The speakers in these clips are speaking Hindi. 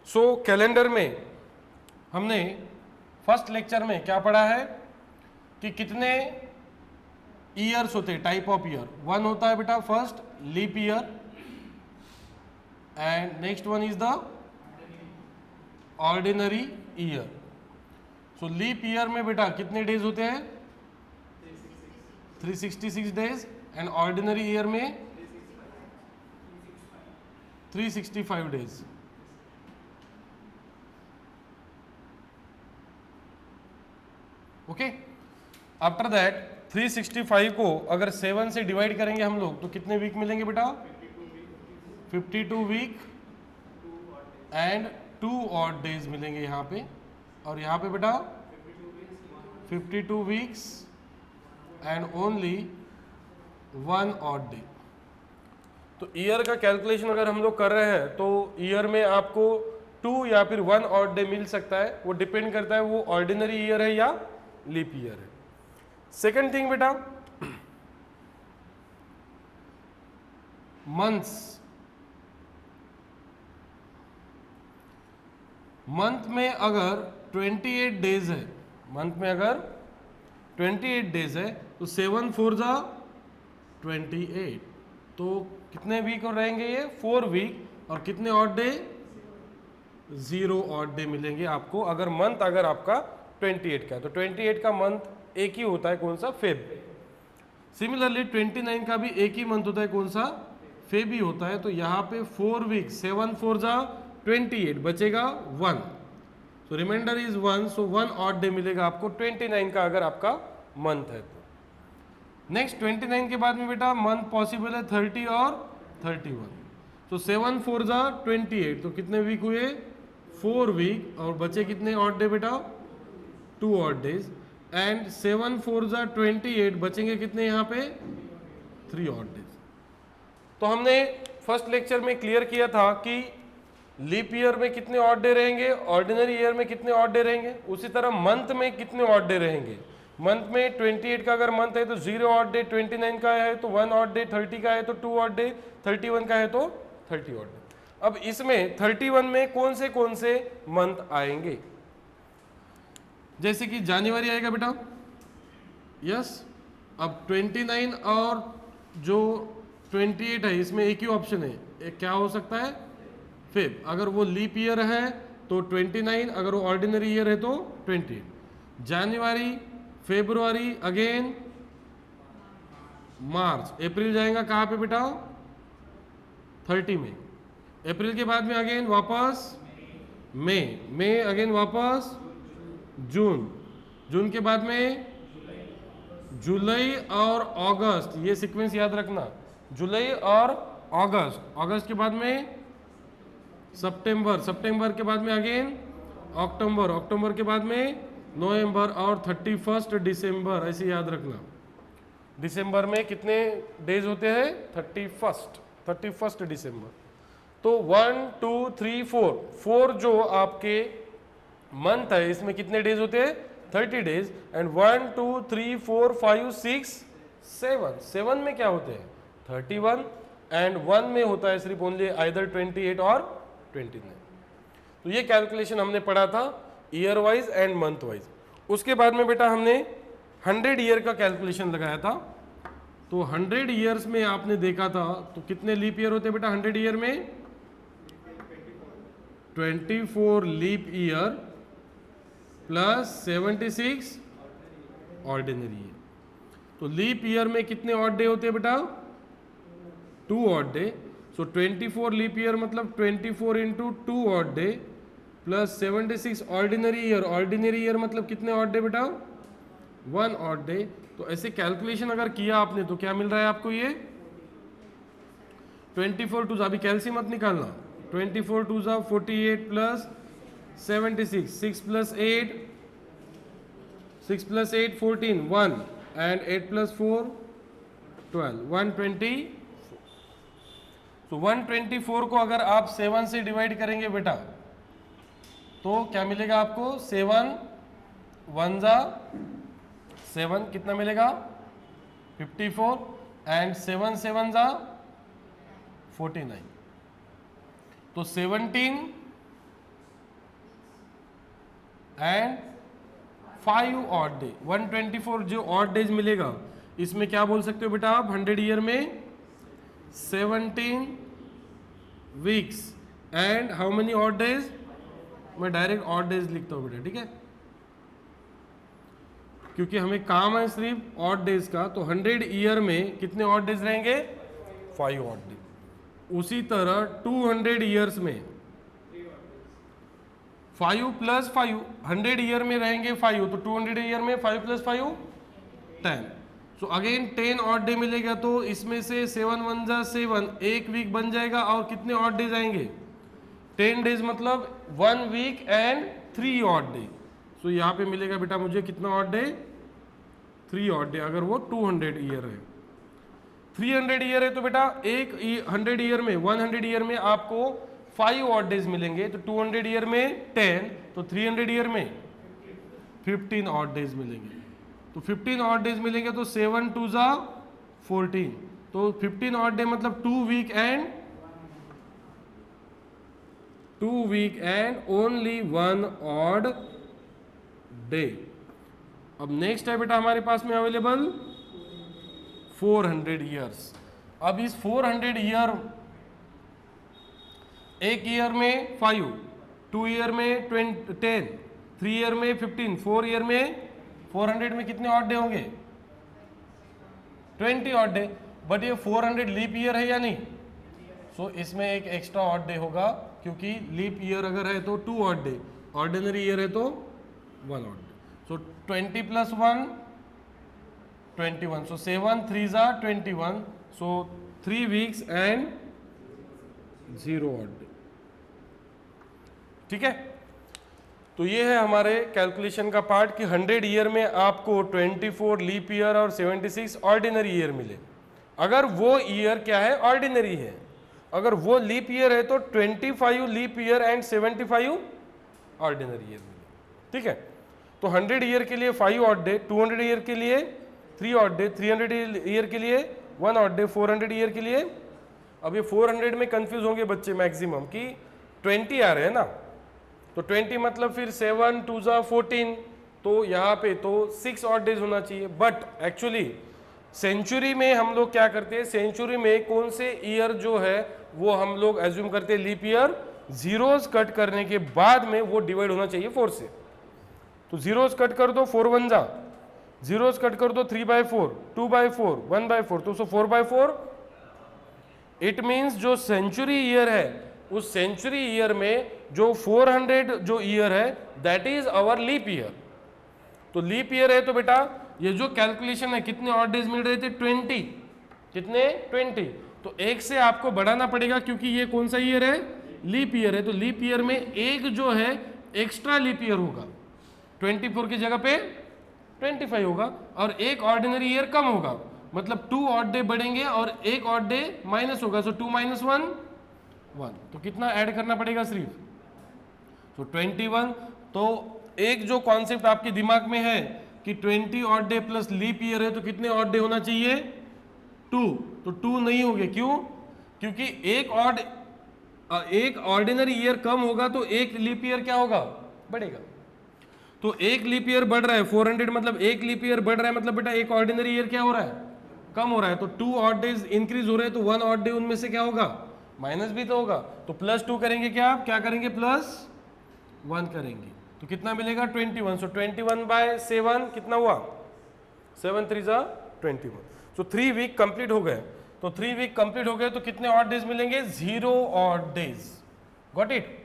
सो कैलेंडर में हमने फर्स्ट लेक्चर में क्या पढ़ा है कि कितने ईयर्स होते हैं, टाइप ऑफ ईयर। वन होता है बेटा first leap year, and next one is the ordinary year. So leap year में बेटा कितने डेज होते हैं? 366 डेज, एंड ऑर्डिनरी ईयर में 365 डेज। ओके, आफ्टर दैट 365 को अगर 7 से डिवाइड करेंगे हम लोग तो कितने वीक मिलेंगे बेटा? 52 वीक एंड 2 ऑड डेज मिलेंगे यहाँ पे, और यहाँ पे बेटा 52 weeks and only 1 odd day. तो ईयर का कैलकुलेशन अगर हम लोग कर रहे हैं तो ईयर में आपको 2 या फिर 1 ऑड डे मिल सकता है, वो डिपेंड करता है वो ऑर्डिनरी ईयर है या लीप ईयर है। सेकेंड थिंग बेटा, मंथ्स। मंथ में अगर 28 डेज है, मंथ में अगर 28 डेज है तो 7 4 जा 28, तो कितने वीक और रहेंगे ये? 4 वीक, और कितने ऑड डे? 0 ऑड डे मिलेंगे आपको अगर मंथ अगर आपका 28 का है। तो 28 का मंथ एक ही होता है, कौन सा? फेब। सिमिलरली 29 का भी एक ही मंथ होता है, कौन सा? फेब ही होता है। तो यहाँ पे 4 वीक, 7 4 जा 28, बचेगा 1, so reminder is 1, so 1 odd day मिलेगा आपको 29 का अगर आपका मंथ है तो। नेक्स्ट 29 के बाद में बेटा मंथ पॉसिबल है 30 और 31, तो 7 4 जा 28, तो कितने वीक हुए? 4 वीक, और बचे कितने ऑड डे बेटा? 2 ऑड डेज, एंड 7 4 जा 28, बचेंगे कितने यहाँ पे? 3 ऑड डेज। तो हमने फर्स्ट लेक्चर में क्लियर किया था कि लीप ईयर में कितने ऑड डे रहेंगे, ऑर्डिनरी ईयर में कितने ऑड डे रहेंगे, उसी तरह मंथ में कितने ऑड डे रहेंगे। मंथ में 28 का अगर मंथ है तो 0 ऑड डे, 29 का है तो 1 ऑड डे, 30 का है तो 2 ऑड डे, 31 का है तो 30 ऑड डे। अब इसमें 31 में कौन से मंथ आएंगे? जैसे कि जनवरी आएगा बेटा, यस। अब 29 और जो 28 है इसमें एक ही ऑप्शन है, एक क्या हो सकता है? फेब। अगर वो लीप ईयर है तो 29, अगर वो ऑर्डिनरी ईयर है तो 28। जनवरी, फेब्रुआरी, अगेन मार्च, अप्रैल जाएगा कहाँ पे बेटा? 30 में। अप्रैल के बाद में अगेन वापस मई अगेन वापस जून, जून के बाद में जुलाई और अगस्त, ये सीक्वेंस याद रखना, जुलाई और अगस्त, अगस्त के बाद में सितंबर, सितंबर के बाद में अगेन अक्टूबर, अक्टूबर के बाद में नवंबर, और 31 दिसंबर, ऐसे याद रखना। दिसंबर में कितने डेज होते हैं? 31 दिसंबर। तो 1 2 3 4 जो आपके मंथ है इसमें कितने डेज होते हैं? 30 डेज, एंड 1 2 3 4 5 6 7 में क्या होते हैं? 31, एंड 1 में होता है सिर्फ ओनली आइदर 28 और 29। तो ये कैलकुलेशन हमने पढ़ा था year wise and month wise. उसके बाद में बेटा हमने 100 ईयर का कैलकुलेशन लगाया था। तो 100 ईयर्स में आपने देखा था तो कितने लीप ईयर होते हैं बेटा 100 ईयर में? 24 leap year plus 76 ordinary year. तो लीप ईयर में कितने ऑड डे होते हैं बेटा? 2 odd day. So 24 leap year मतलब 24 into 2 odd day plus 76 ordinary year, ordinary year मतलब कितने ऑड डे बेटा? 1 ऑड डे। तो ऐसे कैलकुलेशन अगर किया आपने तो क्या मिल रहा है आपको? ये 24 टू, अभी कैलसी मत निकालना, 24 two 48 plus 76, 6 plus 8 14, 1, and 8 plus 4 12, 120। तो 124 को अगर आप 7 से डिवाइड करेंगे बेटा तो क्या मिलेगा आपको? 7 1 जा 7, कितना मिलेगा? 54, एंड 7 7 जा 49। तो 17 एंड 5 ऑड डे। 124 जो ऑड डेज मिलेगा, इसमें क्या बोल सकते हो बेटा आप, 100 ईयर में 17 weeks and how many odd days, मैं डायरेक्ट ऑड डेज लिखता हूं बेटा, ठीक है, क्योंकि हमें काम है सिर्फ ऑड डेज का। तो 100 ईयर में कितने ऑड डेज रहेंगे, 5 ऑड डेज। उसी तरह 200 ईयर्स में 5 प्लस 5, 100 ईयर में रहेंगे 5, तो 200 ईयर में 5 plus 5 10। So again 10 odd day मिलेगा, तो इसमें से 7 1 जा 7, एक वीक बन जाएगा। और कितने ऑड डेज आएंगे, 10 डेज मतलब 1 वीक एंड 3 ऑड डे। सो यहाँ पे मिलेगा बेटा मुझे कितना ऑड डे, 3 ऑड डे, अगर वो 200 ईयर है। 300 ईयर है तो बेटा एक 100 ईयर में 100 ईयर में आपको 5 ऑड डेज मिलेंगे, तो 200 ईयर में 10, तो 300 ईयर में 15 ऑड डेज मिलेंगे। तो 15 ऑड डेज मिलेंगे, तो 7 2 जा 14, तो 15 ऑड डे मतलब 2 week and only 1 odd day. अब नेक्स्ट है बेटा हमारे पास में अवेलेबल 400 ईयर्स। अब इस 400 ईयर, एक ईयर में 5, 2 ईयर में 10, 3 ईयर में 15, 4 ईयर में 400 में कितने ऑड डे होंगे, 20 ऑड डे। बट ये 400 लीप ईयर है या नहीं, सो इसमें एक एक्स्ट्रा ऑड डे होगा, क्योंकि लीप ईयर अगर है तो 2 ऑड डे, ऑर्डिनरी ईयर है तो 1 ऑड डे। सो 20 प्लस 1 21, सो 7 3 जा 21, सो 3 वीक्स एंड 0 ऑड डे, ठीक है। तो ये है हमारे कैलकुलेशन का पार्ट कि 100 ईयर में आपको 24 लीप ईयर और 76 ऑर्डिनरी ईयर मिले। अगर वो ईयर क्या है, ऑर्डिनरी है, अगर वो लीप ईयर है तो 25 leap year and 75 ordinary year मिले, ठीक है। तो 100 ईयर के लिए 5 ऑड डे, 200 ईयर के लिए 3 ऑड डे, 300 ईयर के लिए 1 ऑड डे, 400 ईयर के लिए, अब ये 400 में कंफ्यूज होंगे बच्चे मैक्सिमम कि 20 आ रहे हैं ना, तो 20 मतलब फिर 7 2 जा 14, तो यहाँ पे तो 6 ऑड डेज होना चाहिए। बट एक्चुअली सेंचुरी में हम लोग क्या करते हैं, सेंचुरी में कौन से ईयर जो है वो हम लोग एज्यूम करते हैं लीप ईयर, जीरोस कट करने के बाद में वो डिवाइड होना चाहिए 4 से। तो जीरोस कट कर दो, 4 1 जा, जीरोस कट कर दो 3/4, 2/4, 1/4, तो 4/4। इट मीन्स जो सेंचुरी ईयर है, उस सेंचुरी ईयर में जो 400 जो ईयर है that is our leap year. तो लीप ईयर है तो बेटा ये जो कैलकुलेशन है, कितने ऑड डेज मिल रहे थे, 20, कितने 20, तो एक से आपको बढ़ाना पड़ेगा क्योंकि ये कौन सा ईयर है, लीप ईयर है। तो लीप ईयर में एक जो है एक्स्ट्रा लीप ईयर होगा, 24 की जगह पे 25 होगा, और एक ऑर्डिनरी ईयर कम होगा, मतलब 2 ऑड डे बढ़ेंगे और एक ऑड डे माइनस होगा, सो 2 - 1 1, तो कितना ऐड करना पड़ेगा सिर्फ, तो 21। तो एक जो कॉन्सेप्ट आपके दिमाग में है कि 20 odd day plus leap year है तो कितने ऑड डे होना चाहिए, 2, तो 2 नहीं होंगे, क्यों, क्योंकि एक ऑर्डिनरी ईयर कम होगा तो एक लीप ईयर क्या होगा, बढ़ेगा। तो एक लीप ईयर बढ़ रहा है 400, मतलब एक लीप ईयर बढ़ रहा है, मतलब बेटा एक ऑर्डिनरी ईयर क्या हो रहा है, कम हो रहा है। तो 2 ऑड डेज इंक्रीज हो रहे हैं, तो 1 ऑड डे उनमें से क्या होगा, माइनस भी तो होगा। तो +2 करेंगे, क्या करेंगे, +1 करेंगे, तो कितना मिलेगा 21। सो 21/7 कितना हुआ, 7 3 जा 21। सो 3 वीक कंप्लीट हो गए। तो 3 वीक कंप्लीट हो गए तो कितने ऑड डेज मिलेंगे, 0 ऑड डेज, गॉट इट।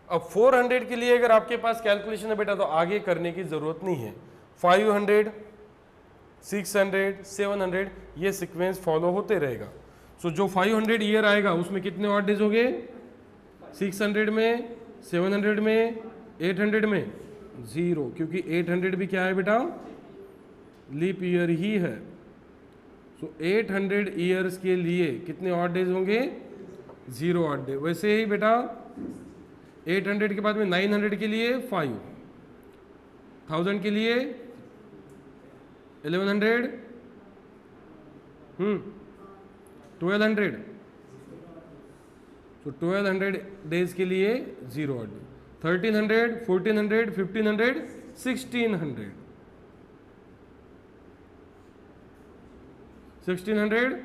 अब 400 के लिए अगर आपके पास कैलकुलेशन है बेटा तो आगे करने की जरूरत नहीं है, 500 600 700 ये सीक्वेंस फॉलो होते रहेगा। सो जो 500 ईयर आएगा उसमें कितने ऑड डेज होंगे, 600 में, 700 में, 800 में 0, क्योंकि 800 भी क्या है बेटा, लीप ईयर ही है। सो 800 ईयर्स के लिए कितने ऑड डेज होंगे, 0 ऑड डे। वैसे ही बेटा 800 के बाद में 900 के लिए 5, 1000 के लिए 1100, 1200, तो 1200 डेज के लिए 0 odd day. 1300, 1400, 1500, 1600, 1600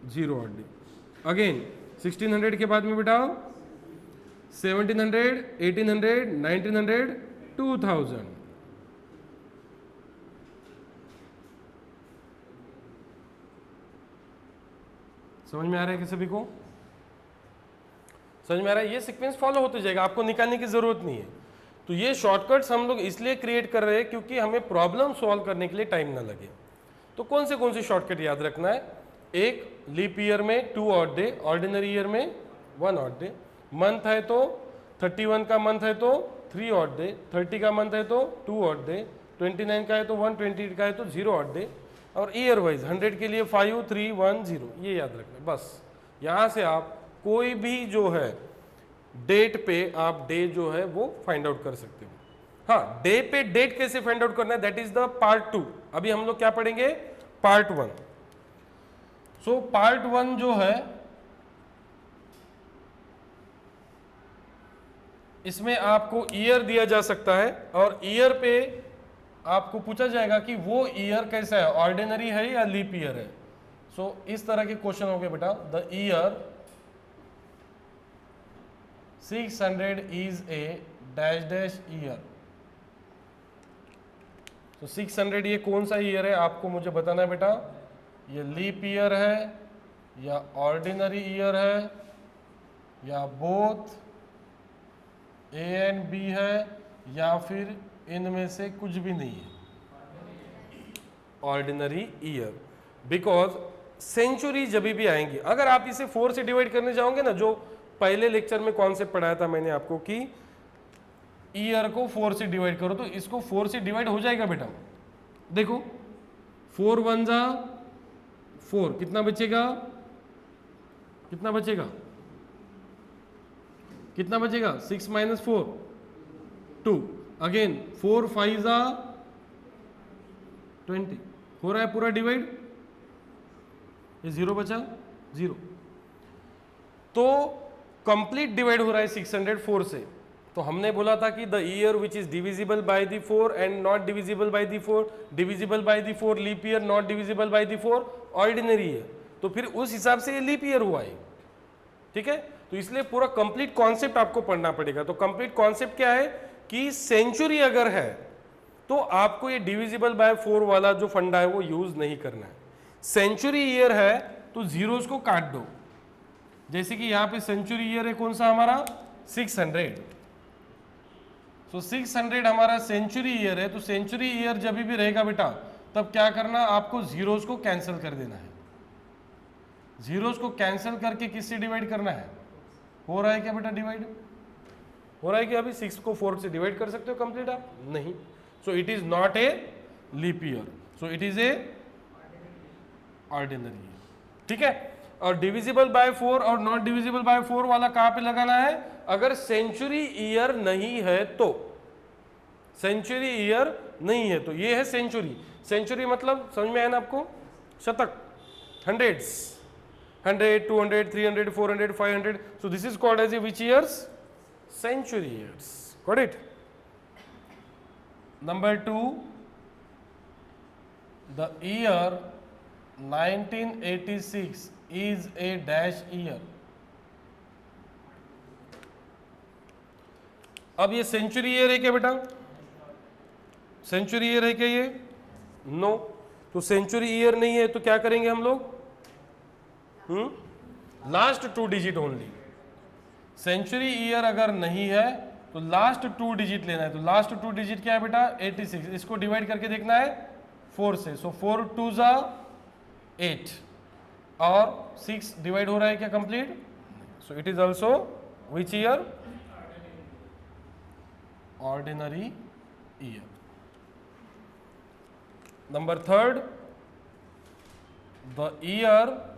zero odd day. Again 1600 के बाद में बेटा 1700, 1800, 1900, 2000। समझ में आ रहा है कि सभी को? समझ में आ रहा है? ये सीक्वेंस फॉलो होते जाएगा, आपको निकालने की जरूरत नहीं है। तो ये शॉर्टकट्स हम लोग इसलिए क्रिएट कर रहे हैं क्योंकि हमें प्रॉब्लम सॉल्व करने के लिए टाइम ना लगे। तो कौन से शॉर्टकट याद रखना है? एक, लीप ईयर में 2 ऑड डे, ऑर्डिनरी ईयर में 1 ऑड डे, मंथ है तो 31 का मंथ है तो 3 ऑड डे, 30 का मंथ है तो 2 ऑड डे, 29 का है तो 1, 28 का है तो 0 ऑड डे, और ईयर वाइज 100 के लिए 5, 3, 1, 0, ये याद रखना बस। यहाँ से आप कोई भी जो है डेट पे आप डे जो है वो फाइंड आउट कर सकते हो। हाँ, डे पे डेट कैसे फाइंड आउट करना है, दैट इज द पार्ट 2। अभी हम लोग क्या पढ़ेंगे? पार्ट 1। सो पार्ट 1 जो है इसमें आपको ईयर दिया जा सकता है और ईयर पे आपको पूछा जाएगा कि वो ईयर कैसा है, ऑर्डिनरी है या लीप ईयर है। सो इस तरह के क्वेश्चन हो गए बेटा। The year 600 is a dash dash year. तो 600 ये कौन सा ईयर है आपको मुझे बताना है बेटा। ये लीप ईयर है या ऑर्डिनरी ईयर है या बोथ ए एंड बी है या फिर इनमें से कुछ भी नहीं है, ऑर्डिनरी ईयर। बिकॉज सेंचुरी जब भी आएंगी, अगर आप इसे 4 से डिवाइड करने जाओगे ना, जो पहले लेक्चर में कॉन्सेप्ट पढ़ाया था मैंने आपको कि ईयर को 4 से डिवाइड करो, तो इसको 4 से डिवाइड हो जाएगा बेटा। देखो 4 1 जा 4, कितना बचेगा? कितना बचेगा? कितना बचेगा? 6 माइनस 4 2। अगेन 4 5 जा 20। हो रहा है पूरा डिवाइड, ये 0 बचा 0। तो कंप्लीट डिवाइड हो रहा है 604 से। तो हमने बोला था कि the year which is divisible by the 4 and not divisible by the 4, divisible by the 4 leap year, not divisible by the 4 ordinary year. तो फिर उस हिसाब से ये लीप ईयर हुआ है, ठीक है। तो इसलिए पूरा कंप्लीट कॉन्सेप्ट आपको पढ़ना पड़ेगा। तो कंप्लीट कॉन्सेप्ट क्या है कि सेंचुरी अगर है तो आपको ये डिविजिबल बाय 4 वाला जो फंडा है वो यूज नहीं करना है। सेंचुरी ईयर है तो जीरोस को काट दो, जैसे कि यहां पे सेंचुरी ईयर है कौन सा हमारा 600। तो 600 हमारा सेंचुरी ईयर है। तो सेंचुरी ईयर जब भी रहेगा बेटा तब क्या करना, आपको जीरोस को कैंसिल कर देना है। जीरोस को कैंसिल करके किससे डिवाइड करना है? हो रहा है क्या बेटा डिवाइड? हो रहा है कि अभी 6 को 4 से डिवाइड कर सकते हो कंप्लीट आप? नहीं। So it is not a leap year, so it is a ordinary year, ठीक है। और डिविजिबल बाय 4 और नॉट डिविजिबल बाय 4 वाला कहां पे लगाना है? अगर सेंचुरी ईयर नहीं है तो, सेंचुरी ईयर नहीं है तो ये है सेंचुरी। सेंचुरी मतलब समझ में आया ना आपको? शतक, hundreds, 100, 200, 300, 400, 500. So this is called as a which years? Century years. Got it? Number 2, the year 1986 is a dash year. अब ये सेंचुरी ईयर है क्या बेटा? सेंचुरी ईयर है क्या ये? नो। तो सेंचुरी ईयर नहीं है तो क्या करेंगे हम लोग? Last 2 digit only. Century year अगर नहीं है तो लास्ट 2 डिजिट लेना है। तो लास्ट 2 डिजिट क्या है बेटा? 86। इसको डिवाइड करके देखना है 4 से। सो 4 2 जा 8 और 6 डिवाइड हो रहा है क्या complete? So it is also which year? Ordinary year. Number 3, the year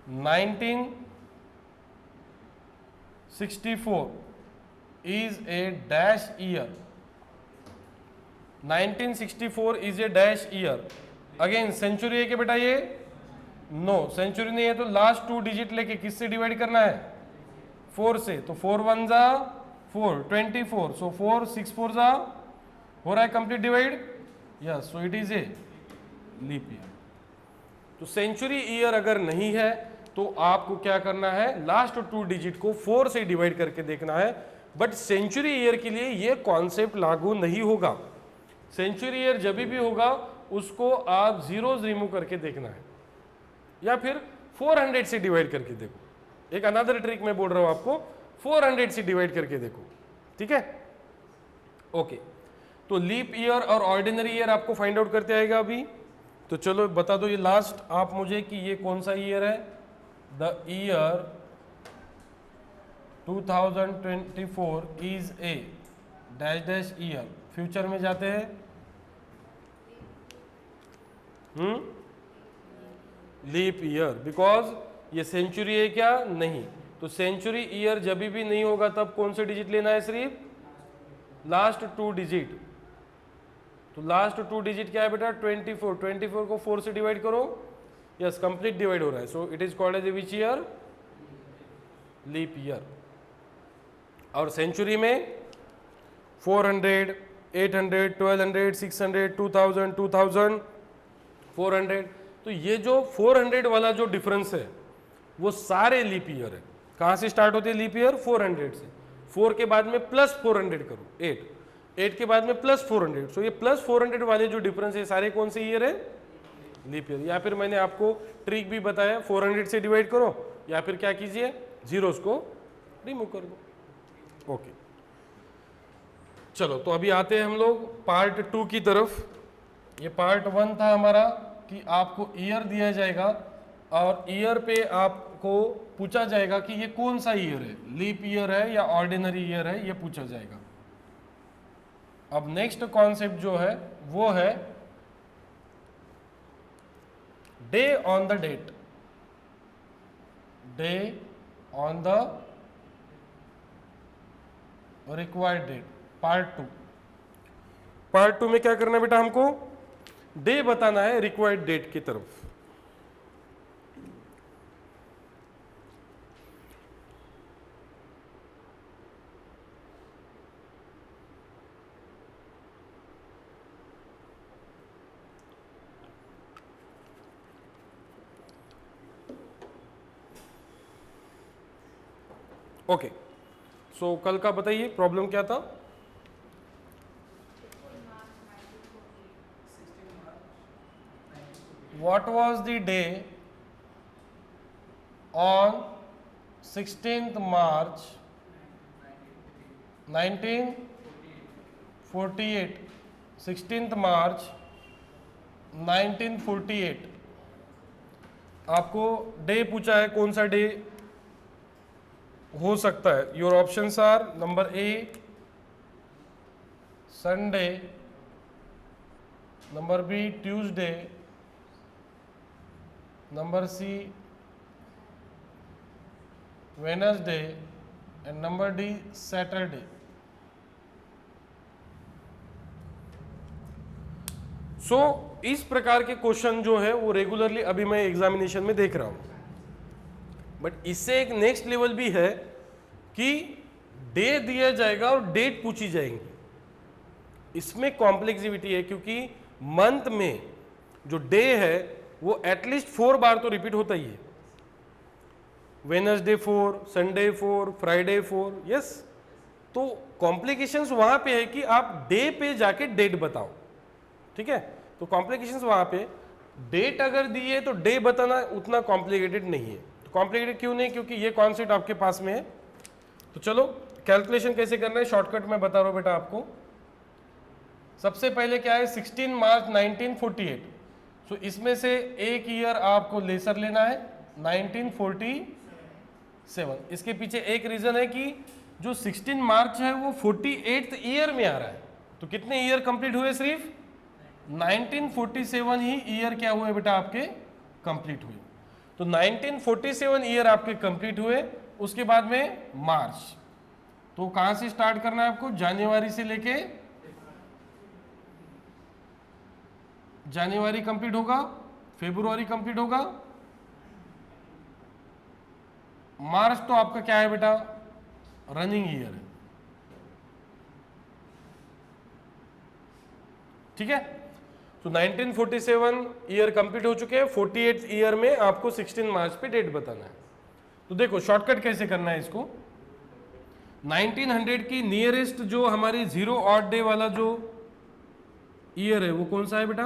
1964 is a dash year. 1964 is a dash year. Again century है क्या बेटा ये? नो, सेंचुरी नहीं है तो लास्ट 2 डिजिट लेके किससे डिवाइड करना है? 4 से, तो 4 1 जा 4, 24, सो 4 6 4 जा, हो रहा है complete divide, yes, so it is a leap year. तो सेंचुरी ईयर अगर नहीं है तो आपको क्या करना है, लास्ट 2 डिजिट को 4 से डिवाइड करके देखना है। बट सेंचुरी ईयर के लिए ये कॉन्सेप्ट लागू नहीं होगा। सेंचुरी ईयर जब भी होगा उसको आप जीरोज रिमूव करके देखना है, या फिर 400 से डिवाइड करके देखो। एक अनदर ट्रिक मैं बोल रहा हूं आपको, 400 से डिवाइड करके देखो, ठीक है। ओके, तो लीप ईयर और ऑर्डिनरी ईयर आपको फाइंड आउट करते आएगा अभी। तो चलो बता दो ये लास्ट आप मुझे कि ये कौन सा ईयर है। The year 2024 is a dash dash year. Future में जाते हैं, लीप ईयर, बिकॉज ये सेंचुरी है क्या, नहीं। तो सेंचुरी ईयर जब भी नहीं होगा तब कौन से डिजिट लेना है, सिर्फ लास्ट 2 डिजिट। तो लास्ट 2 डिजिट क्या है बेटा, 24, 24 को 4 से डिवाइड करो, यस, कंप्लीट डिवाइड हो रहा है, so it is called as a which year, leap year. और सेंचुरी में 400, 800, 1200, 600, 2000, 2400। तो ये जो 400 वाला जो डिफरेंस है वो सारे लीप ईयर है। कहां से स्टार्ट होती है लीप ईयर, 400 से। 4 के बाद में प्लस 400 करो, 8 के बाद में प्लस 400, सो ये प्लस 400 वाले जो डिफरेंस है सारे कौन से ईयर है, लीप ईयर। या फिर मैंने आपको ट्रिक भी बताया, 400 से डिवाइड करो, या फिर क्या कीजिए, जीरोस को रिमूव कर दो। ओके, चलो तो अभी आते हैं हम लोग पार्ट 2 की तरफ। ये पार्ट 1 था हमारा कि आपको ईयर दिया जाएगा और ईयर पे आपको पूछा जाएगा कि ये कौन सा ईयर है, लीप ईयर है या ऑर्डिनरी ईयर है, ये पूछा जाएगा। अब नेक्स्ट कॉन्सेप्ट जो है वो है day on the date, day on the required date, part 2। Part 2 में क्या करना है बेटा, हमको डे बताना है रिक्वायर्ड डेट की तरफ। ओके, सो कल का बताइए प्रॉब्लम क्या था। What was the day on 16th March 1948? 16th March 1948 आपको डे पूछा है, कौन सा डे हो सकता है। Your options are, number A Sunday, number B Tuesday, number C Wednesday and number D Saturday. So इस प्रकार के क्वेश्चन जो है वो रेगुलरली अभी मैं एग्जामिनेशन में देख रहा हूं। बट इससे एक नेक्स्ट लेवल भी है कि डे दिया जाएगा और डेट पूछी जाएंगी। इसमें कॉम्प्लेक्सिविटी है क्योंकि मंथ में जो डे है वो एटलीस्ट 4 बार तो रिपीट होता ही है। Wednesday 4, Sunday 4, Friday 4, yes. तो कॉम्प्लिकेशंस वहां पे है कि आप डे पे जाके डेट बताओ, ठीक है। तो कॉम्प्लिकेशंस वहां पे, डेट अगर दी है तो डे बताना उतना कॉम्प्लिकेटेड नहीं है। तो कॉम्प्लिकेटेड क्यों नहीं, क्योंकि ये कॉन्सेप्ट आपके पास में है। तो चलो कैलकुलेशन कैसे करना है, शॉर्टकट में बता रहा हूं बेटा आपको। सबसे पहले क्या है, 16 मार्च 1948। सो इसमें से एक ईयर आपको लेसर लेना है, 1947। इसके पीछे एक रीजन है कि जो 16 मार्च है वो 48th ईयर में आ रहा है। तो कितने ईयर कंप्लीट हुए, सिर्फ 1947 ही ईयर क्या हुए बेटा आपके कंप्लीट हुए। तो 1947 ईयर आपके कंप्लीट हुए। उसके बाद में मार्च, तो कहां से स्टार्ट करना है आपको, जनवरी से लेके जनवरी कंप्लीट होगा, फरवरी कंप्लीट होगा, मार्च तो आपका क्या है बेटा रनिंग ईयर है, ठीक है। तो 1947 ईयर कंप्लीट हो चुके हैं, 48 ईयर में आपको 16 मार्च पे डेट बताना है। तो देखो शॉर्टकट कैसे करना है इसको। 1900 की नियरेस्ट जो हमारी 0 ऑड डे वाला जो ईयर है वो कौन सा है बेटा?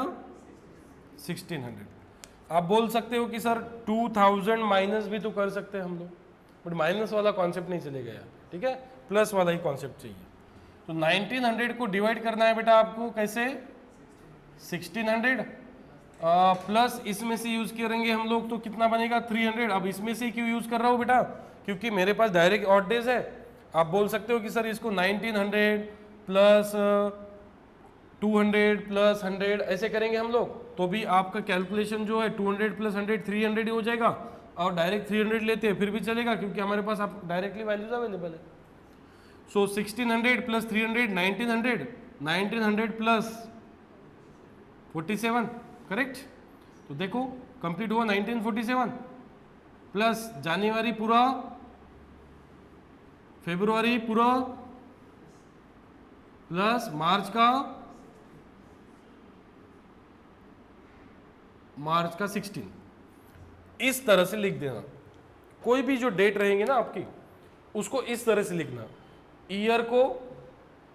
1600। आप बोल सकते हो कि सर 2000 माइनस भी तो कर सकते हैं हम लोग, बट माइनस वाला कॉन्सेप्ट नहीं चलेगा यार, ठीक है, प्लस वाला ही कॉन्सेप्ट चाहिए। तो 1900 को डिवाइड करना है बेटा आपको कैसे? 1600 प्लस इसमें से यूज करेंगे हम लोग तो कितना बनेगा? 300। अब इसमें से क्यों यूज कर रहा हूँ बेटा? क्योंकि मेरे पास डायरेक्ट ऑड डेज है। आप बोल सकते हो कि सर इसको 1900 प्लस 200 प्लस 100 ऐसे करेंगे हम लोग, तो भी आपका कैलकुलेशन जो है 200 प्लस 100 300 ही हो जाएगा। और डायरेक्ट 300 लेते हैं फिर भी चलेगा, क्योंकि हमारे पास आप डायरेक्टली वैल्यूज अवेलेबल है। सो 1600 प्लस 300 1900, 1900 प्लस 47, करेक्ट। तो देखो कंप्लीट हुआ 1947 प्लस जनवरी पूरा, फरवरी पूरा, प्लस मार्च का 16। इस तरह से लिख देना। कोई भी जो डेट रहेंगे ना आपकी, उसको इस तरह से लिखना। ईयर को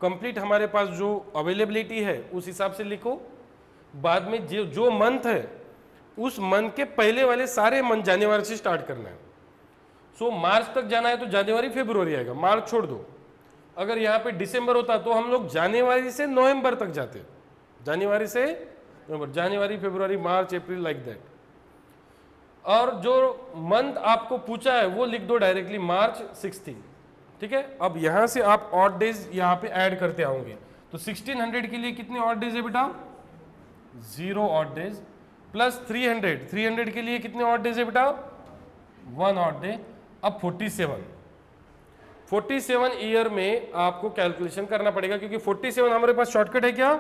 कंप्लीट हमारे पास जो अवेलेबिलिटी है उस हिसाब से लिखो। बाद में जो मंथ है उस मंथ के पहले वाले सारे मंथ जनवरी से स्टार्ट करना है। सो मार्च तक जाना है तो जनवरी फरवरी आएगा, मार्च छोड़ दो। अगर यहाँ पे दिसंबर होता तो हम लोग जनवरी से नवंबर तक जाते, जनवरी से नवंबर, जनवरी फरवरी मार्च अप्रैल लाइक दैट। और जो मंथ आपको पूछा है वो लिख दो डायरेक्टली मार्च 16, ठीक है। अब यहाँ से आप ऑड डेज यहाँ पे ऐड करते आओगे। तो 1600 के लिए कितने ऑड डेज है बेटा? 0 ऑड डेज, प्लस 300 के लिए कितने ऑड डेज है बेटा? 1 ऑड डे। अब 47 ईयर में आपको कैलकुलेशन करना पड़ेगा, क्योंकि 47 हमारे पास शॉर्टकट है क्या?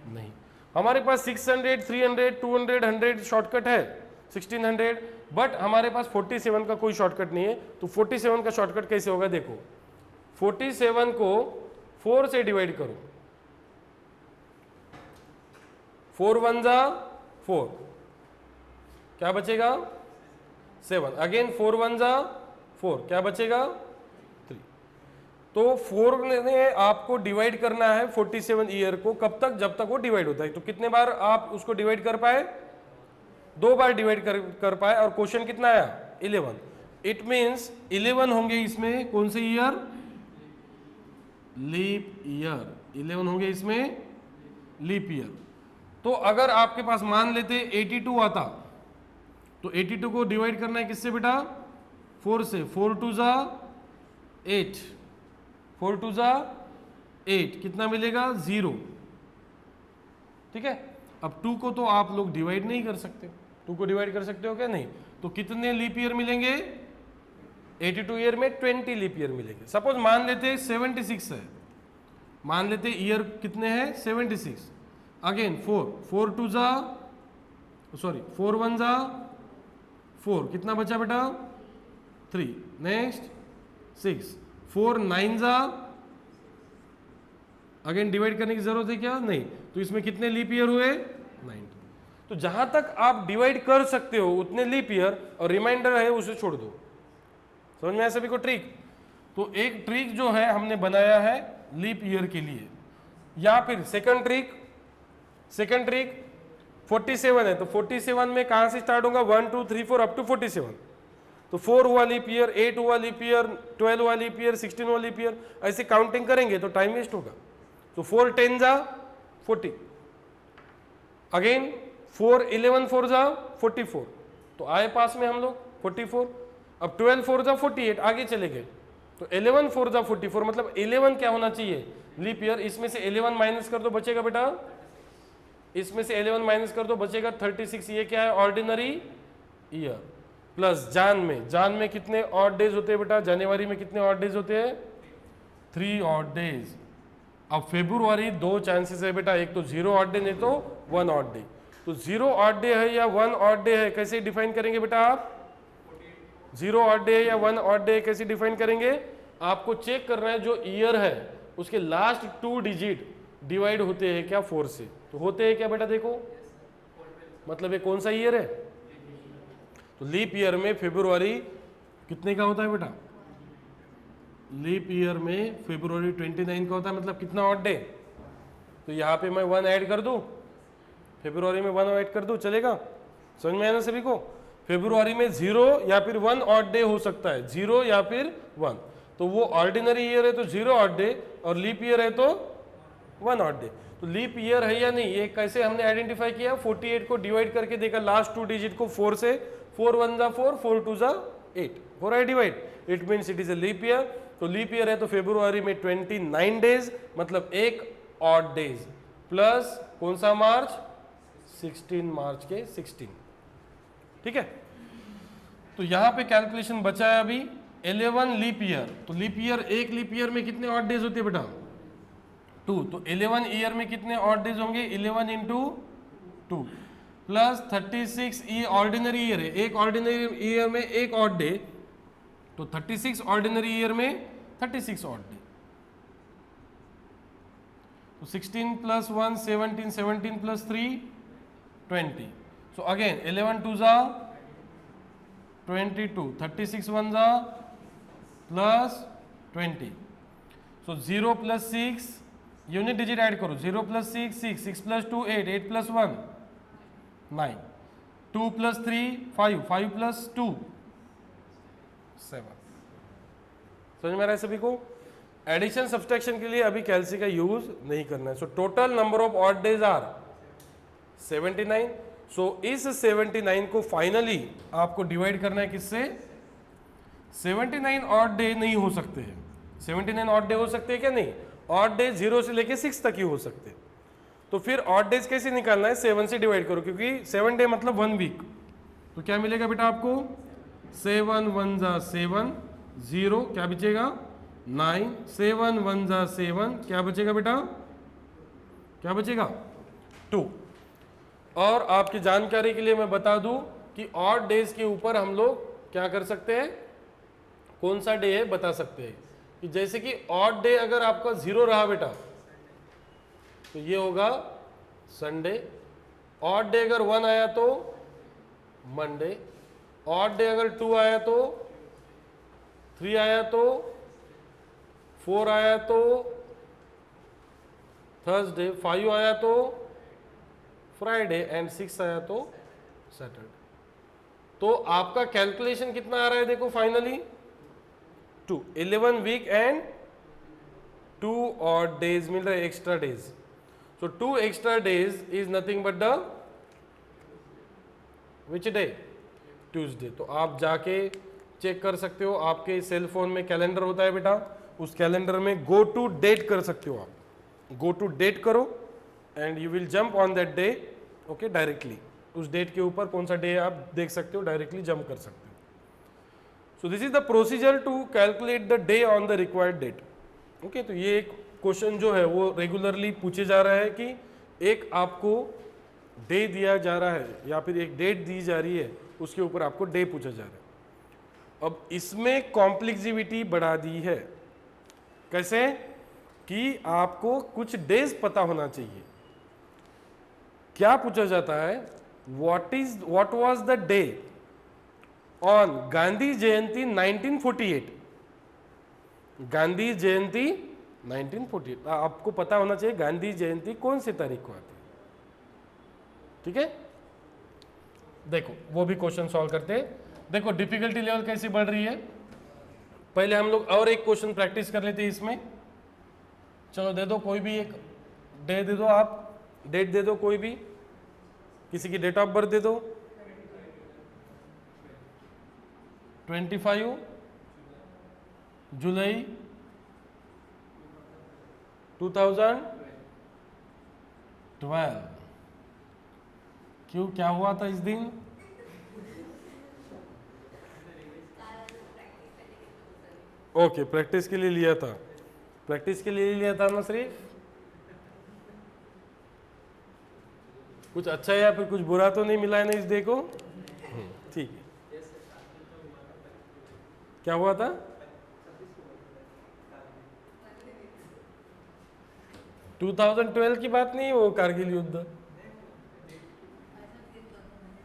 नहीं। हमारे पास 600 300 200 100 शॉर्टकट है, 1600, बट हमारे पास 47 का कोई शॉर्टकट नहीं है। तो 47 का शॉर्टकट कैसे होगा? देखो 47 को 4 से डिवाइड करो, 4 1 जा 4, क्या बचेगा? 7। अगेन 4 1 जा 4, क्या बचेगा? 3। तो 4 ने आपको डिवाइड करना है 47 ईयर को, कब तक? जब तक वो डिवाइड होता है। तो कितने बार आप उसको डिवाइड कर पाए? 2 बार डिवाइड कर पाए। और क्वेश्चन कितना आया? 11। इट मीन्स 11 होंगे इसमें कौन से ईयर? Leap year. 11 होंगे इसमें लीप ईयर। तो अगर आपके पास मान लेते 82 आता, तो 82 को डिवाइड करना है किससे बेटा? 4 से। 4 2 जा 8, 4 2 जा 8, कितना मिलेगा? 0, ठीक है। अब 2 को तो आप लोग डिवाइड नहीं कर सकते, 2 को डिवाइड कर सकते हो क्या? नहीं। तो कितने लीप ईयर मिलेंगे? 82 ईयर में 20 लीप ईयर मिलेंगे। सपोज मान लेते 76 है, मान लेते ईयर कितने हैं? 76। अगेन 4 2 जा 4 1 जा 4, कितना बचा बेटा? 3। नेक्स्ट 6, 4 9 जा, अगेन डिवाइड करने की जरूरत है क्या? नहीं। तो इसमें कितने लीप ईयर हुए? 9। तो जहां तक आप डिवाइड कर सकते हो उतने लीप ईयर, और रिमाइंडर है उसे छोड़ दो। समझ में आया सभी को ट्रिक? तो एक ट्रिक जो है हमने बनाया है लीप ईयर के लिए। या फिर सेकंड ट्रिक 47 है, तो 47 में कहां से स्टार्ट होगा? 1 2 3 4 अप टू 47। तो 4 हुआ लीप ईयर, 8 हुआ लीप ईयर, 12 हुआ लीप ईयर, 16 हुआ लीप ईयर, ऐसे काउंटिंग करेंगे तो टाइम वेस्ट होगा। तो 4 10 जा 40, अगेन 4 11 4 जा 44, तो आए पास में हम लोग 44। अब 12 4 जा 48, आगे चले गए। तो 11 4 जा 44, मतलब 11 क्या होना चाहिए? Leap year. इसमें से 11 माइनस कर दो, बचेगा बेटा, इसमें से 11 माइनस कर दो, बचेगा 36। ये क्या है? Ordinary year. प्लस जान में कितने ऑड डेज होते हैं बेटा? जनवरी में कितने ऑड डेज होते हैं? 3 ऑड डेज। अब फरवरी 2 चांसेस है बेटा, एक तो 0 ऑड डे, नहीं तो 1 ऑड डे। तो 0 ऑड डे है या 1 ऑड डे है, कैसे डिफाइन करेंगे बेटा आप? 0 ऑड डे या 1 ऑड डे कैसे डिफाइन करेंगे? आपको चेक करना है जो ईयर है उसके लास्ट 2 डिजिट डिवाइड होते हैं क्या 4 से, तो होते हैं क्या बेटा देखो, मतलब ये कौन सा ईयर है, तो लीप ईयर में फरवरी कितने का होता है बेटा, लीप ईयर में फरवरी 29 का होता है, मतलब कितना ऑड डे, तो यहाँ पे मैं 1 ऐड कर दूं, फरवरी में 1 ऐड कर दूं, चलेगा, समझ में आया ना सभी को। फरवरी में 0 या फिर 1 ऑड डे हो सकता है, 0 या फिर 1, तो वो ऑर्डिनरी ईयर है तो 0 ऑड डे, और लीप ईयर है तो 1 ऑड डे। तो लीप ईयर है या नहीं ये कैसे हमने आइडेंटिफाई किया, 48 को डिवाइड करके देखा लास्ट 2 डिजिट को 4 से, 4 1 जा 4, 4 2 जा 8, 4 I divide, it means it is a leap year. तो लीप ईयर है तो फरवरी में 29 डेज, मतलब एक ऑड डेज, प्लस कौन सा मार्च, 16 मार्च के 16, ठीक है। तो यहां पे कैलकुलेशन बचा है अभी 11 लीप ईयर, तो लीप ईयर, एक लीप ईयर में कितने ऑड डेज होते हैं बेटा, 2, तो 11 ईयर में कितने ऑड डेज होंगे, 11 इंटू 2 प्लस 36, ये ऑर्डिनरी ईयर है, एक ऑर्डिनरी ईयर में एक ऑड डे, तो 36 ऑर्डिनरी ईयर में 36 ऑड डे, तो 16 प्लस 1 17, 17 प्लस 3 20, सो अगेन 11 2 जा 22, 36 1 जा प्लस 20, सो 0 प्लस 6, यूनिट डिजिट ऐड करो, 0 plus 6 6, 6 plus 2 8, 8 plus 1 9, 2 plus 3 5, 5 plus 2 7, समझ में आ रहा है सभी को। एडिशन सब्सट्रैक्शन के लिए अभी कैलसी का यूज नहीं करना है। So total number of odd days are 79। So इस 79 को फाइनली आपको डिवाइड करना है किससे, 79 ऑड डे नहीं हो सकते हैं, 79 ऑड डे हो सकते हैं क्या, नहीं, ऑड डे 0 से लेके 6 तक ही हो सकते हैं। तो फिर ऑड डेज कैसे निकालना है, 7 से डिवाइड करो, क्योंकि 7 डे मतलब 1 वीक, तो क्या मिलेगा बेटा आपको, 7 1 जा 7, 0 क्या बचेगा 9, 7 1 जा 7, क्या बचेगा बेटा, क्या बचेगा 2। और आपकी जानकारी के लिए मैं बता दूं कि ऑड डेज के ऊपर हम लोग क्या कर सकते हैं, कौन सा डे है बता सकते हैं, कि जैसे कि ऑड डे अगर आपका 0 रहा बेटा तो ये होगा संडे, ऑड डे अगर 1 आया तो मंडे, ऑड डे अगर 2 आया तो 3 आया तो 4 आया तो थर्सडे, 5 आया तो फ्राइडे एंड 6 आया तो सैटरडे। तो आपका कैलकुलेशन कितना आ रहा है देखो finally 2, 11 week and 2 odd days मिल रहे extra days. So 2 extra days is nothing but the which day, Tuesday. तो आप जाके चेक कर सकते हो, आपके सेल फोन में कैलेंडर होता है बेटा, उस कैलेंडर में गो टू डेट कर सकते हो, आप गो टू डेट करो and you will jump on that day, okay, directly उस डेट के ऊपर कौन सा डे है आप देख सकते हो, डायरेक्टली जंप कर सकते हो। So this is the procedure to calculate the day on the required date, okay. तो ये एक क्वेश्चन जो है वो रेगुलरली पूछे जा रहा है कि एक आपको डे दिया जा रहा है या फिर एक डेट दी जा रही है, उसके ऊपर आपको डे पूछा जा रहा है। अब इसमें कॉम्प्लेक्सिविटी बढ़ा दी है, कैसे कि आपको कुछ डेज पता होना चाहिए। क्या पूछा जाता है, what was the day on Gandhi Jayanti 1948, Gandhi Jayanti 1948, आपको पता होना चाहिए गांधी जयंती कौन सी तारीख को आती है, ठीक है। देखो वो भी क्वेश्चन सॉल्व करते हैं। देखो डिफिकल्टी लेवल कैसी बढ़ रही है, पहले हम लोग और एक क्वेश्चन प्रैक्टिस कर लेते हैं इसमें। चलो दे दो कोई भी एक डे दे दो, आप डेट दे दो कोई भी, किसी की डेट ऑफ बर्थ दे दो। 25 जुलाई 2012। क्यों, क्या हुआ था इस दिन, ओके प्रैक्टिस के लिए लिया था, प्रैक्टिस के लिए लिया था ना सिर्फ, कुछ अच्छा या फिर कुछ बुरा तो नहीं मिला है ना इस डे को, ठीक है। क्या हुआ था, 2012 की बात नहीं है वो कारगिल युद्ध।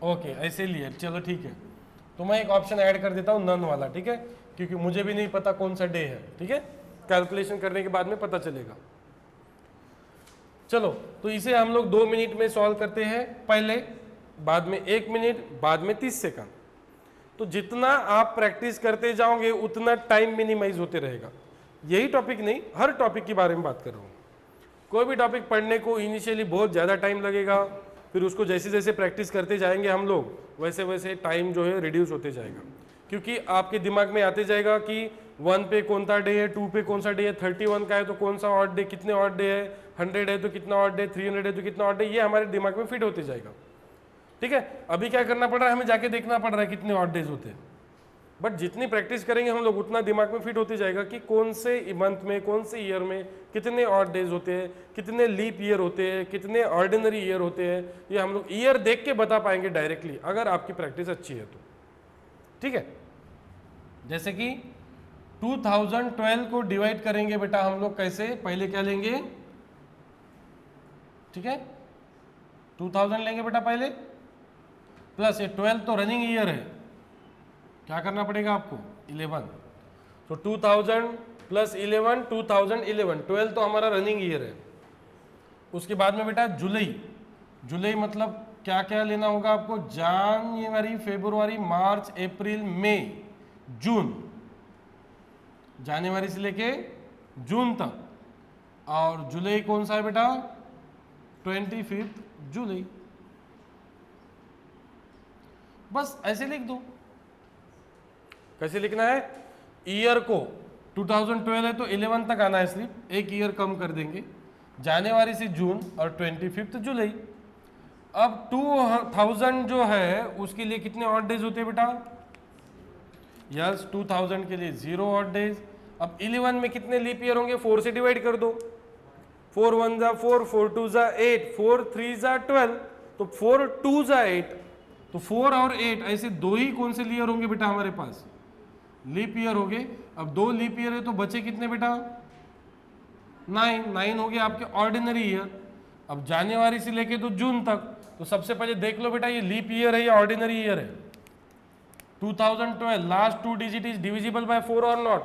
ओके ऐसे लिए, चलो ठीक है। तो मैं एक ऑप्शन ऐड कर देता हूँ नन वाला, ठीक है, क्योंकि मुझे भी नहीं पता कौन सा डे है, ठीक है, कैलकुलेशन करने के बाद में पता चलेगा। चलो तो इसे हम लोग 2 मिनट में सॉल्व करते हैं पहले, बाद में 1 मिनट, बाद में 30 सेकंड। तो जितना आप प्रैक्टिस करते जाओगे उतना टाइम मिनिमाइज होते रहेगा। यही टॉपिक नहीं, हर टॉपिक के बारे में बात कर रहा हूँ। कोई भी टॉपिक पढ़ने को इनिशियली बहुत ज़्यादा टाइम लगेगा, फिर उसको जैसे जैसे प्रैक्टिस करते जाएंगे हम लोग वैसे वैसे टाइम जो है रिड्यूस होते जाएगा, क्योंकि आपके दिमाग में आते जाएगा कि 1 पे कौन सा डे है, 2 पे कौन सा डे है, 31 का है तो कौन सा ऑड डे, कितने ऑड डे है, 100 है तो कितना ऑड डे, 300 है तो कितना ऑड डे, ये हमारे दिमाग में फिट होते जाएगा। ठीक है, अभी क्या करना पड़ रहा है, हमें जाके देखना पड़ रहा है कितने ऑड डेज होते हैं, बट जितनी प्रैक्टिस करेंगे हम लोग उतना दिमाग में फिट होते जाएगा कि कौन से मंथ में, कौन से ईयर में कितने ऑड डेज होते हैं, कितने लीप ईयर होते हैं, कितने ऑर्डिनरी ईयर होते हैं, ये हम लोग ईयर देख के बता पाएंगे डायरेक्टली अगर आपकी प्रैक्टिस अच्छी है तो। ठीक है, जैसे कि 2012 को डिवाइड करेंगे बेटा हम लोग कैसे, पहले क्या लेंगे, ठीक है 2000 लेंगे बेटा पहले, प्लस ये 12 तो रनिंग ईयर है, क्या करना पड़ेगा आपको 11, तो 2000 प्लस 11 2011, 12 तो हमारा रनिंग ईयर है। उसके बाद में बेटा जुलाई, जुलाई मतलब क्या क्या लेना होगा आपको, जनवरी फरवरी मार्च अप्रैल मई जून, जनवरी से लेके जून तक, और जुलाई कौन सा है बेटा 25 जुलाई, बस ऐसे लिख दो। कैसे लिखना है, ईयर को 2012 है तो 11 तक आना है, सिर्फ एक ईयर कम कर देंगे, जनवरी से जून और 25 जुलाई। अब 2000 जो है उसके लिए कितने ऑड डेज होते हैं बेटा, यस 2000 के लिए 0 ऑड डेज। अब 11 में कितने लीप ईयर होंगे, 4 से डिवाइड कर दो, 4 1 जा 4, 4 2 जा 8, 4 3 जा 12, तो 4 2 जा 8, तो 4 और 8 ऐसे दो ही कौन से ईयर होंगे बेटा हमारे पास, लीप ईयर हो गए। अब 2 लीप ईयर है तो बचे कितने बेटा 9 हो गए आपके ऑर्डिनरी ईयर। अब जनवरी से लेके तो जून तक, तो सबसे पहले देख लो बेटा ये लीप ईयर है या ऑर्डिनरी ईयर है। 2012 last 2 digit is divisible by 4 और not,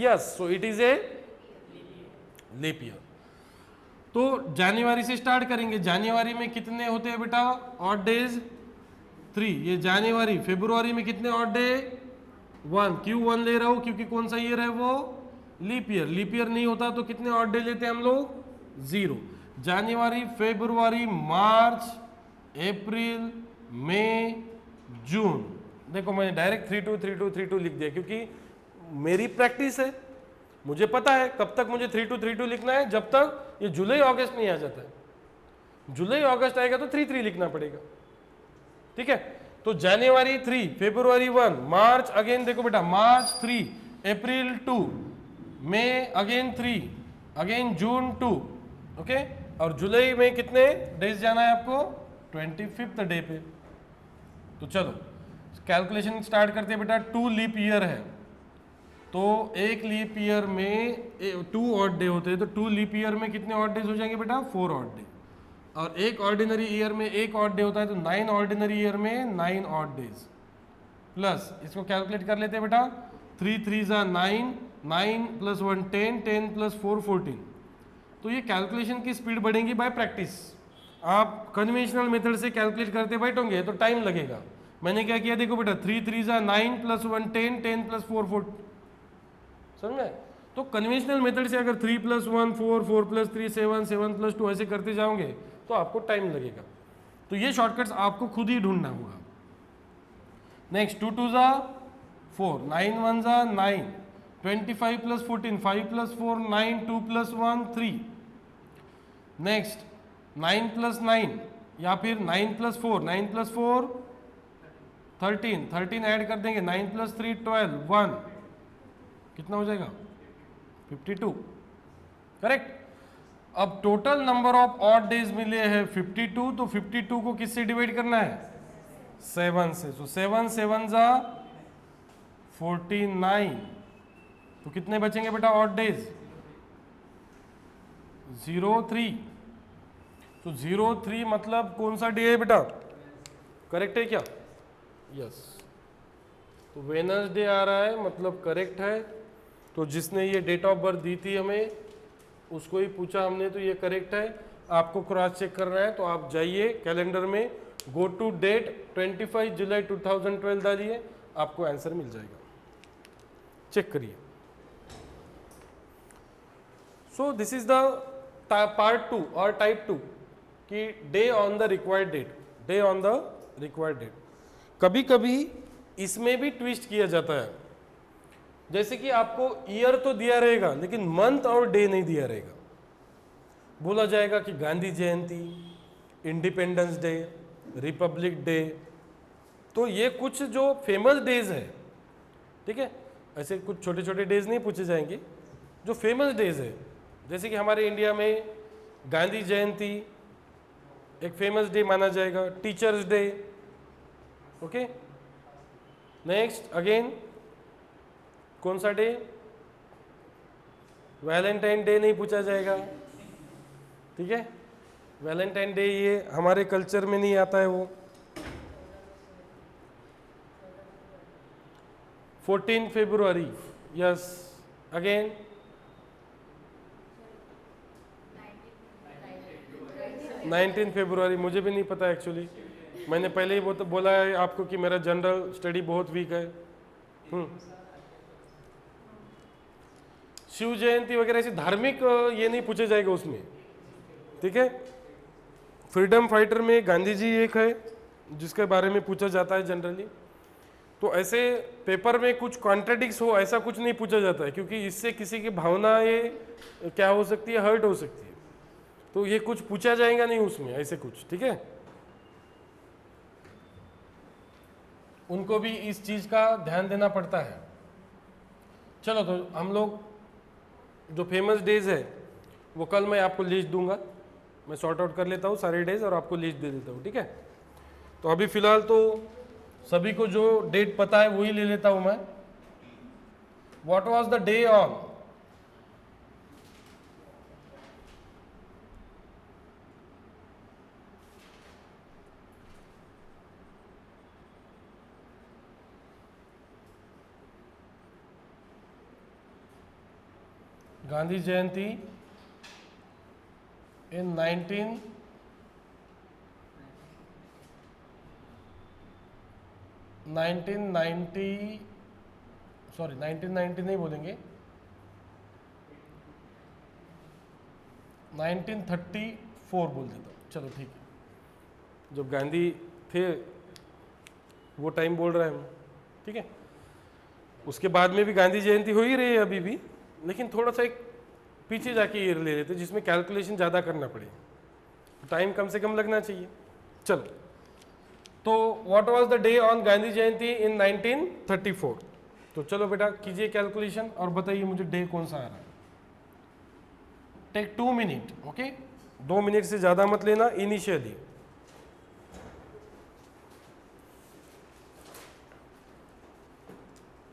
yes, so it is a leap year. तो जनवरी से स्टार्ट करेंगे, जनवरी में कितने होते हैं बेटा ऑड डेज 3, ये जनवरी, फरवरी में कितने ऑड डे 1, क्यों 1 ले रहा हूं क्योंकि कौन सा ईयर है वो लीप ईयर, लीप ईयर नहीं होता तो कितने ऑड डे लेते हैं हम लोग 0। जनवरी फरवरी मार्च अप्रैल मई जून, देखो मैंने डायरेक्ट 32 32 32 लिख दिया क्योंकि मेरी प्रैक्टिस है, मुझे पता है कब तक मुझे 32 32 लिखना है, जब तक ये जुलाई अगस्त नहीं आ जाता है। जुलाई अगस्त आएगा तो 33 लिखना पड़ेगा। ठीक है, तो जनवरी 3, फरवरी 1, मार्च अगेन देखो बेटा मार्च 3, अप्रैल 2, मई अगेन 3, अगेन जून 2, ओके, और जुलाई में कितने डेज जाना है आपको 25th डे पे। तो चलो कैलकुलेशन स्टार्ट करते हैं बेटा। 2 लीप ईयर है तो एक लीप ईयर में 2 ऑड डे होते हैं, तो 2 लीप ईयर में कितने ऑड डेज हो जाएंगे बेटा 4 ऑड डे, और एक ऑर्डिनरी ईयर में एक ऑड डे होता है तो 9 ऑर्डिनरी ईयर में 9 ऑड डेज, प्लस इसको कैलकुलेट कर लेते हैं बेटा 3 3 जा 9, 9 प्लस 1 10, 10 प्लस 4 14। तो ये कैलकुलेशन की स्पीड बढ़ेगी बाय प्रैक्टिस। आप कन्वेंशनल मेथड से कैलकुलेट करते बैठोगे तो टाइम लगेगा। मैंने क्या किया देखो बेटा 3 3 जा 9 प्लस 1 10, 10 प्लस 4 4, समझ में। तो कन्वेंशनल मेथड से अगर 3 प्लस 1 4, 4 प्लस 3 7, 7 प्लस 2 ऐसे करते जाओगे तो आपको टाइम लगेगा। तो ये शॉर्टकट्स आपको खुद ही ढूंढना होगा। नेक्स्ट 2 2 जा 4, 9 1 जा 9, 25 plus 14, 5 plus 4 9, 2 plus 1 3, next 9 plus 9 या फिर 9 प्लस 4, 9 प्लस 4 13, 13 ऐड कर देंगे 9 प्लस 3 12 1, कितना हो जाएगा 52, करेक्ट। अब total number of odd days मिले हैं 52, तो 52 को किससे डिवाइड करना है 7 से, तो 7 7 जा 49, तो कितने बचेंगे बेटा ऑड डेज 03, तो 03 मतलब कौन सा डे है बेटा? करेक्ट है क्या? यस, तो वेडनेसडे आ रहा है, मतलब करेक्ट है। तो जिसने ये डेट ऑफ बर्थ दी थी हमें, उसको ही पूछा हमने, तो ये करेक्ट है। आपको क्रॉस चेक करना है तो आप जाइए कैलेंडर में, गो टू डेट 25 जुलाई 2012 डालिए, आपको आंसर मिल जाएगा। चेक करिए। So this is the part 2 और टाइप 2 कि day on the required date, day on the required date. कभी कभी इसमें भी ट्विस्ट किया जाता है, जैसे कि आपको ईयर तो दिया रहेगा लेकिन मंथ और डे नहीं दिया रहेगा। बोला जाएगा कि गांधी जयंती, इंडिपेंडेंस डे, रिपब्लिक डे, तो ये कुछ जो फेमस डेज है, ठीक है, ऐसे कुछ छोटे छोटे डेज नहीं पूछे जाएंगे, जो फेमस डेज है। जैसे कि हमारे इंडिया में गांधी जयंती एक फेमस डे माना जाएगा, teachers day, okay. Next again कौन सा डे? वैलेंटाइन डे नहीं पूछा जाएगा, ठीक है। वैलेंटाइन डे ये हमारे कल्चर में नहीं आता है। वो 14 फरवरी, यस। अगेन 19 फरवरी, मुझे भी नहीं पता एक्चुअली। मैंने पहले ही बोला है आपको कि मेरा जनरल स्टडी बहुत वीक है। शिव जयंती वगैरह ऐसी धार्मिक ये नहीं पूछे जाएगा उसमें, ठीक है। फ्रीडम फाइटर में गांधी जी एक है जिसके बारे में पूछा जाता है जनरली। तो ऐसे पेपर में कुछ कॉन्ट्राडिक्स हो ऐसा कुछ नहीं पूछा जाता है, क्योंकि इससे किसी की भावना ये क्या हो सकती है, हर्ट हो सकती है। तो ये कुछ पूछा जाएगा नहीं उसमें ऐसे कुछ, ठीक है। उनको भी इस चीज का ध्यान देना पड़ता है। चलो, तो हम लोग जो फेमस डेज है वो कल मैं आपको लिस्ट दूंगा, मैं सॉर्ट आउट कर लेता हूँ सारे डेज और आपको लिस्ट दे देता हूँ, ठीक है। तो अभी फिलहाल तो सभी को जो डेट पता है वही ले लेता हूँ मैं। What was the day on Gandhi Jayanti in 1990 नहीं बोलेंगे, 1934 बोल देता हूँ, चलो ठीक है। जब गांधी थे वो टाइम बोल रहा है हम, ठीक है। उसके बाद में भी गांधी जयंती हो ही रही है अभी भी, लेकिन थोड़ा सा एक पीछे जाके ईयर ले लेते जिसमें कैलकुलेशन ज़्यादा करना पड़े, टाइम कम से कम लगना चाहिए। चलो, तो what was the day on Gandhi Jayanti in 1934? तो चलो बेटा कीजिए कैलकुलेशन और बताइए मुझे डे कौन सा आ रहा है। टेक 2 मिनट, ओके, 2 मिनट से ज़्यादा मत लेना इनिशियली।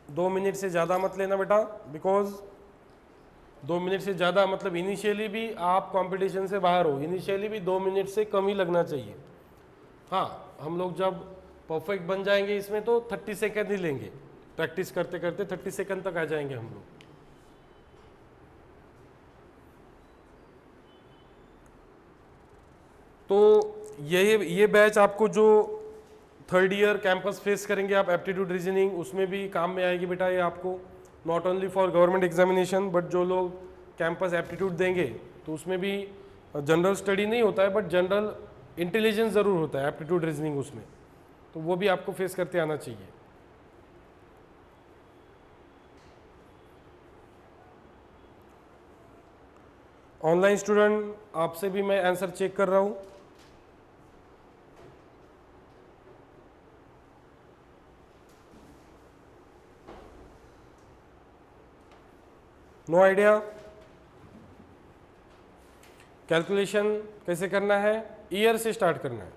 दो मिनट से ज़्यादा मत लेना बेटा, बिकॉज 2 मिनट से ज़्यादा मतलब इनिशियली भी आप कंपटीशन से बाहर हो, इनिशियली भी 2 मिनट से कम ही लगना चाहिए। हाँ, हम लोग जब परफेक्ट बन जाएंगे इसमें तो 30 सेकेंड ही लेंगे, प्रैक्टिस करते करते 30 सेकेंड तक आ जाएंगे हम लोग। तो ये बैच आपको जो 3rd ईयर कैंपस फेस करेंगे आप एप्टीट्यूड रीजनिंग, उसमें भी काम में आएगी बेटा। ये आपको not only for government examination but जो लोग कैंपस एप्टीट्यूड देंगे तो उसमें भी जनरल स्टडी नहीं होता है बट जनरल इंटेलिजेंस ज़रूर होता है एप्टीट्यूड रीजनिंग उसमें, तो वो भी आपको फेस करते आना चाहिए। ऑनलाइन स्टूडेंट आपसे भी मैं आंसर चेक कर रहा हूँ। No idea. कैलकुलेशन कैसे करना है? ईयर से स्टार्ट करना है।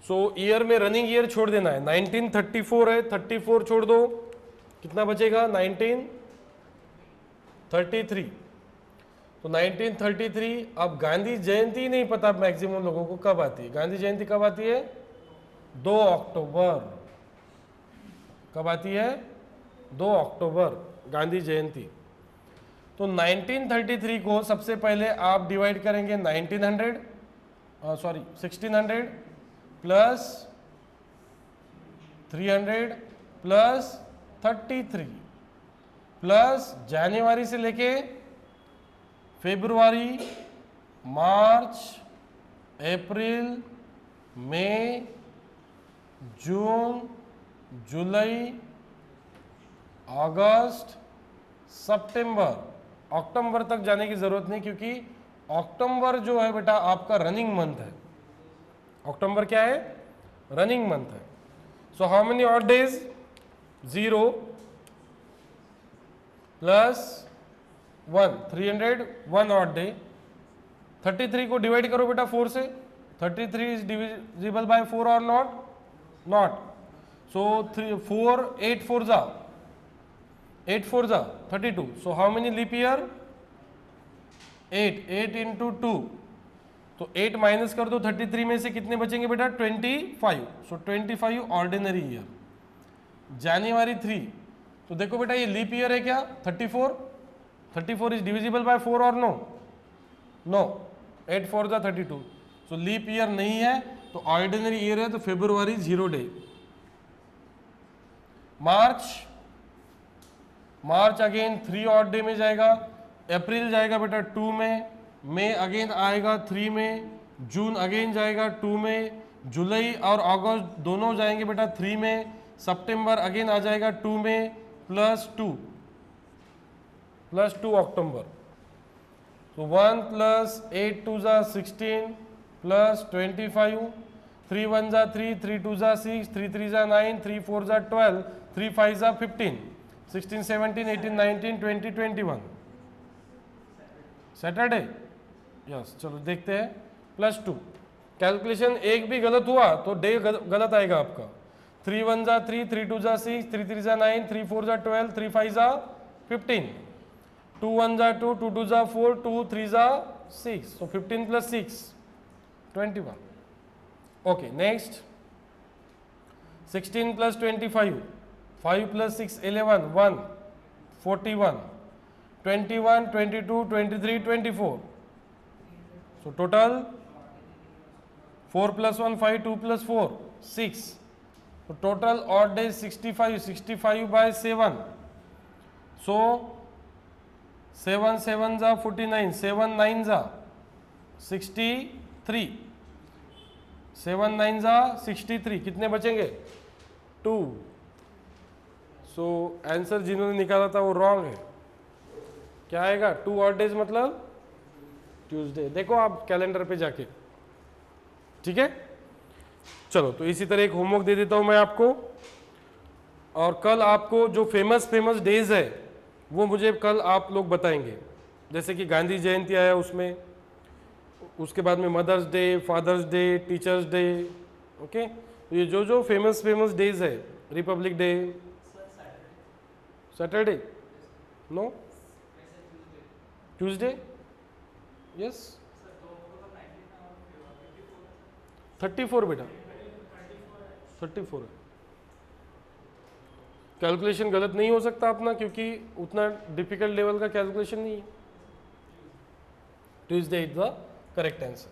सो ईयर में रनिंग ईयर छोड़ देना है। 1934 है, 34 छोड़ दो, कितना बचेगा? 1933। तो 1933, अब गांधी जयंती नहीं पता मैक्सिमम लोगों को कब आती है। गांधी जयंती कब आती है? 2 अक्टूबर। कब आती है? 2 अक्टूबर गांधी जयंती। तो 1933 को सबसे पहले आप डिवाइड करेंगे 1600 प्लस 300 प्लस 33 प्लस जनवरी से लेके फरवरी, मार्च, अप्रैल, मई, जून, जुलाई, अगस्त, सितंबर। अक्टूबर तक जाने की जरूरत नहीं, क्योंकि अक्टूबर जो है बेटा आपका रनिंग मंथ है। अक्टूबर क्या है? रनिंग मंथ है। So how many odd days? 0 plus 1, 300, 1 odd day. 33 को डिवाइड करो बेटा 4 से। 33 इज डिविजिबल बाय 4 और नॉट? नॉट। सो 4, 8 4 जा 32. So how many leap year? 8. 8 into 2. तो 8 माइनस कर दो 33 में से, कितने बचेंगे बेटा? 25. So 25 ordinary year. जनवरी 3, तो देखो बेटा ये लीप ईयर है क्या? 34 इज डिविजिबल बाय 4 और नो 8 4 जा 32। सो लीप ईयर नहीं है, तो ऑर्डिनरी ईयर है, तो फरवरी 0 डे। मार्च अगेन 3 ऑड डे में जाएगा। अप्रैल जाएगा बेटा 2 में, मई अगेन आएगा 3 में, जून अगेन जाएगा 2 में, जुलाई और अगस्त दोनों जाएंगे बेटा 3 में, सितंबर अगेन आ जाएगा 2 में, प्लस 2 अक्टूबर। तो 1 प्लस 8 2 जा 16 प्लस 25, 3 1 जा 3, 3 2 जा 6, 3 3 जा 9, 3 4 जा 12, 3 5 जा 15, 16 17 18 19 20 21 सैटरडे। यस, चलो देखते हैं। +2 कैलकुलेशन एक भी गलत हुआ तो डे गलत आएगा आपका। 3 1 जा 3, 3 2 जा 6, 3 3 जा 9, 3 4 जा 12, 3 5 जा 15, 2 1 जा 2, 2 2 जा 4, 2 3 जा 6, so 15 plus 6 21. Okay, next 16 plus 25, 5 plus 6 11, 1 41, 21 22 23 24. So total 4 plus 1 5, 2 plus 4 6. So total odd days 65, 65 by 7. So 7 7 जा 49, 7 9 जा 63, 7 9 जा 63, कितने बचेंगे? 2. सो आंसर जिन्होंने निकाला था वो रॉन्ग है। क्या आएगा? 2 ऑड डेज मतलब ट्यूसडे। देखो आप कैलेंडर पे जाके, ठीक है। चलो, तो इसी तरह एक होमवर्क दे देता हूं मैं आपको, और कल आपको जो फेमस डेज है वो मुझे कल आप लोग बताएंगे। जैसे कि गांधी जयंती आया उसमें, उसके बाद में mother's day, father's day, teacher's day. Okay, तो ये जो फेमस डेज है, republic day, Saturday, no Tuesday, yes 34 बेटा, 34 है। कैलकुलेशन गलत नहीं हो सकता अपना, क्योंकि उतना डिफिकल्ट लेवल का कैलकुलेशन नहीं है। Tuesday is the correct answer.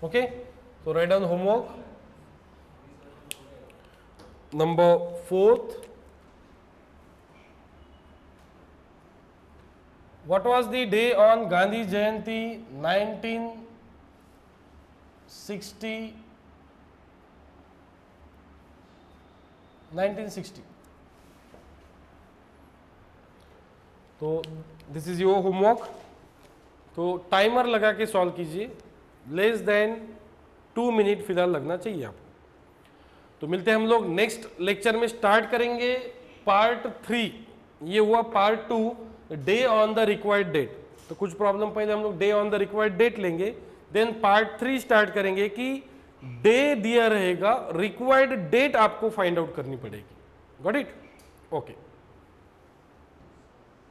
Okay, so write down homework number 4th. What was the day on Gandhi Jayanti 1960? तो दिस इज योर होमवर्क। तो टाइमर लगा के सॉल्व कीजिए, लेस देन 2 मिनट फिलहाल लगना चाहिए आपको। तो मिलते हैं हम लोग नेक्स्ट लेक्चर में। स्टार्ट करेंगे पार्ट 3। ये हुआ part 2, day on the required date. तो कुछ प्रॉब्लम पहले हम लोग day on the required date लेंगे, देन पार्ट 3 स्टार्ट करेंगे कि डे दिया रहेगा, रिक्वायर्ड डेट आपको फाइंड आउट करनी पड़ेगी। Got it? ओके।